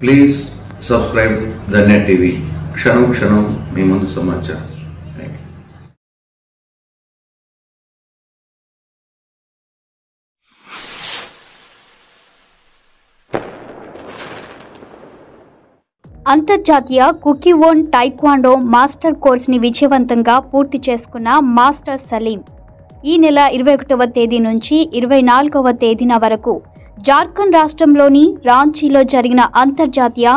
Please subscribe the net TV. క్షణం క్షణం మీ ముందు సమాచారం. అంతర్జాతీయ కుకీవోన్ టైక్వాండో మాస్టర్ కోర్సుని విజయవంతంగా పూర్తి చేసుకున్న మాస్టర్ సలీం ఈ నెల 21వ తేదీ నుంచి 24వ తేదీన వరకు జార్ఖండ్ రాష్ట్రంలోని రాంచీలో జరిగిన అంతర్జాతీయ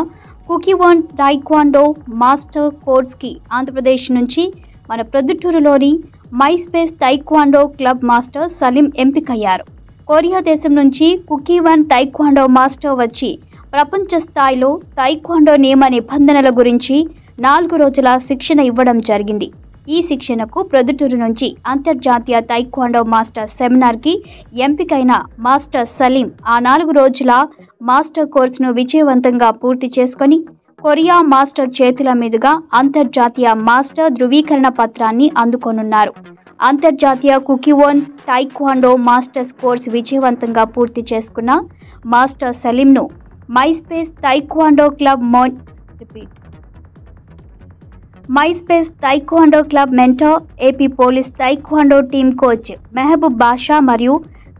కుకీవోన్ టైక్వాండో మాస్టర్ కోర్స్కి ఆంధ్రప్రదేశ్ నుంచి మన ప్రొద్దుటూరులోని మైస్పేస్ టైక్వాండో క్లబ్ మాస్టర్ సలీం ఎంపికయ్యారు. కొరియా దేశం నుంచి కుకీవోన్ టైక్వాండో మాస్టర్ వచ్చి ప్రపంచ స్థాయిలో టైక్వాండో నియమ నిబంధనల గురించి 4 రోజుల శిక్షణ ఇవ్వడం జరిగింది. ఈ శిక్షణకు ప్రొద్దుటూరు నుంచి అంతర్జాతీయ టైక్వాండో మాస్టర్ సెమినార్కి ఎంపికైన మాస్టర్ సలీం ఆ 4 రోజుల మాస్టర్ కోర్సును విజయవంతంగా పూర్తి చేసుకొని కొరియా మాస్టర్ చేతుల మీదుగా అంతర్జాతీయ మాస్టర్ ధృవీకరణ పత్రాన్ని అందుకోనున్నారు. అంతర్జాతీయ కుకీవోన్ టైక్వాండో మాస్టర్స్ కోర్సు విజయవంతంగా పూర్తి చేసుకున్న మాస్టర్ సలీంను Myspace taekwondo club mentor, AP police taekwondo team coach Mehboob Basha మరియు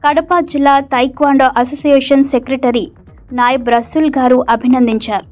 కడప జిల్లా taekwondo association secretary Nayab Rasool garu అభినందించారు.